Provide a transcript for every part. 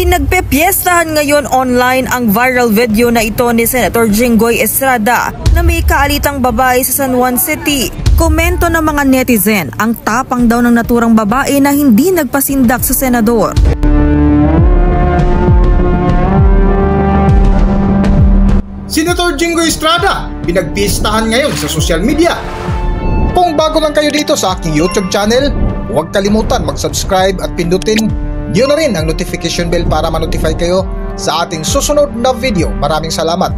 Pinagpepiestahan ngayon online ang viral video na ito ni Senator Jinggoy Estrada na may kaalitang babae sa San Juan City. Komento ng mga netizen, ang tapang daw ng naturang babae na hindi nagpasindak sa senador. Senator Jinggoy Estrada, pinagpiestahan ngayon sa social media. Kung bago lang kayo dito sa aking YouTube channel, huwag kalimutan mag-subscribe at pindutin niyo na rin ang notification bell para ma-notify kayo sa ating susunod na video. Maraming salamat.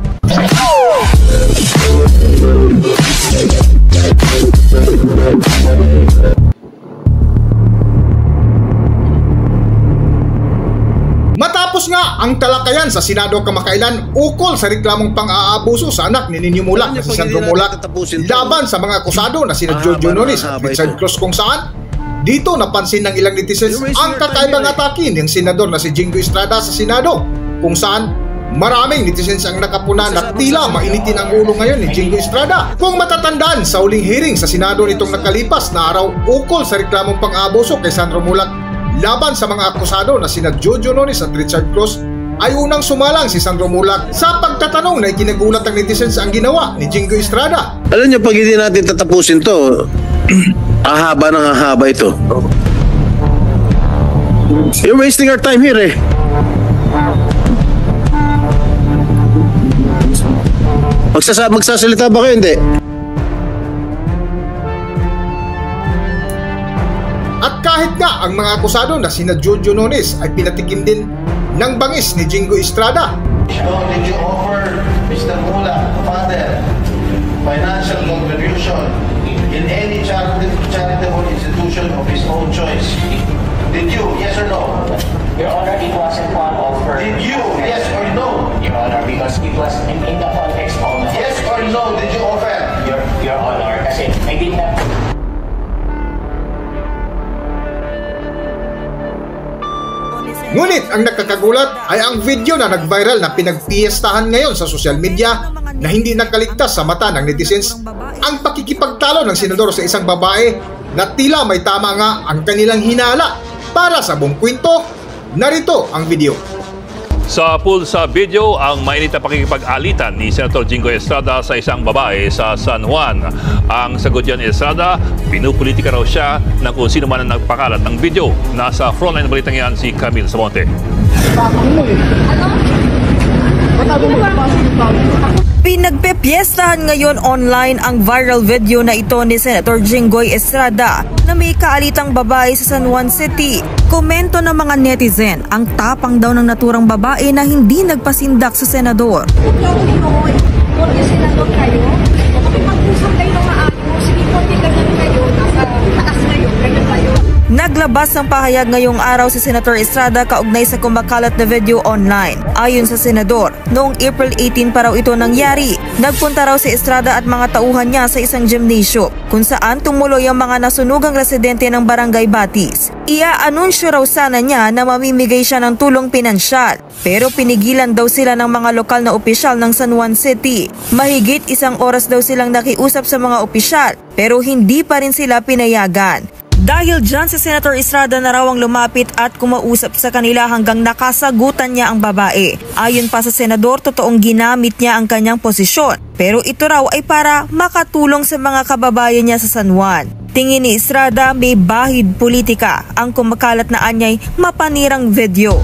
Matapos nga ang talakayan sa Senado kamakailan ukol sa reklamong pang-aabuso sa anak ni Nino Mulak si Sandro Mulak laban sa mga akusado na sina Jojo Nones at Richard Cruz, kung saan dito napansin ng ilang netizens ang kakaibang atake ng senador na si Jinggoy Estrada sa Senado, kung saan maraming netizens ang nakapuna na tila mainitin ang ulo ngayon ni Jinggoy Estrada. Kung matatandaan sa uling hearing sa Senado nitong nakalipas na araw ukol sa reklamong pang-aabuso kay Sandro Mulak laban sa mga akusado na sina Jojo Nones at Richard Cruz, ay unang sumalang si Sandro Mulak sa pagtatanong na ikinagulat ng netizens ang ginawa ni Jinggoy Estrada. Alam niyo, pag hindi natin tatapusin to, ahaba ng ahaba ito. You're wasting our time here eh. Magsasalita ba kayo? Hindi. At kahit nga ang mga akusado na sina Jojo Nones ay pinatikim din ng bangis ni Jinggoy Estrada. Did you offer Mr. Mulak, father, financial contribution in any charitable institution of his own choice? Did you? Yes or no? Your Honor, it wasn't one offer. Did you? Yes or no? Your Honor, because it was in the context of... Yes or no? Did you offer? Your Honor, kasi I did not... Ngunit ang nakakagulat ay ang video na nag-viral na pinagpiestahan ngayon sa social media na hindi nakaligtas sa mata ng netizens ang pakikipagtalo ng senador sa isang babae na tila may tama nga ang kanilang hinala. Para sa buong kwento, narito ang video. Sa pulsa video, ang mainit na pakikipag-alitan ni Senator Jinggoy Estrada sa isang babae sa San Juan. Ang sagot yan ni Estrada, pinupolitika raw siya ng kung sino man ang nagpakalat ng video. Nasa frontline balitang yan si Camille Samonte. Pinagpepiestahan ngayon online ang viral video na ito ni Senator Jinggoy Estrada na may kaalitang babae sa San Juan City. Komento ng mga netizen, ang tapang daw ng naturang babae na hindi nagpasindak sa senador. Porque senador kayo, makipag-usap kayo ng maayos, hindi po ganyan kayo, nasa taas ngayon, ganyan kayo. Naglabas ng pahayag ngayong araw si Senator Estrada kaugnay sa kumakalat na video online. Ayon sa senador, noong April 18 pa raw ito nangyari. Nagpunta raw si Estrada at mga tauhan niya sa isang gymnasium kung saan tumuloy ang mga nasunugang residente ng Barangay Batis. Ia-anunsyo raw sana niya na mamimigay siya ng tulong pinansyal, pero pinigilan daw sila ng mga lokal na opisyal ng San Juan City. Mahigit 1 oras daw silang nakiusap sa mga opisyal, pero hindi pa rin sila pinayagan. Dahil dyan si Senator Estrada na raw ang lumapit at kumausap sa kanila hanggang nakasagutan niya ang babae. Ayon pa sa senador, totoong ginamit niya ang kanyang posisyon, pero ito raw ay para makatulong sa mga kababayan niya sa San Juan. Tingin ni Estrada may bahid politika ang kumakalat na anyay mapanirang video.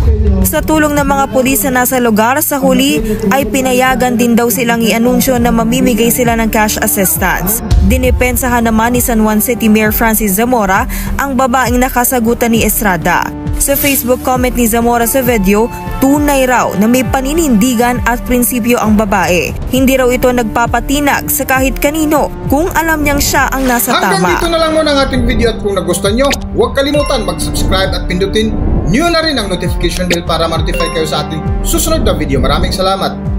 Sa tulong ng mga pulis na nasa lugar sa huli ay pinayagan din daw silang i-anunsyo na mamimigay sila ng cash assistance. Dinipensahan naman ni San Juan City Mayor Francis Zamora ang babaeng nakasagutan ni Estrada. Sa Facebook comment ni Zamora sa video, tunay raw na may paninindigan at prinsipyo ang babae. Hindi raw ito nagpapatinag sa kahit kanino kung alam niyang siya ang nasa tama. Hanggang dito na lang muna ang ating video at kung nagustuhan nyo, huwag kalimutan mag-subscribe at pindutin nyo na rin ang notification bell para ma-notify kayo sa ating susunod na video. Maraming salamat!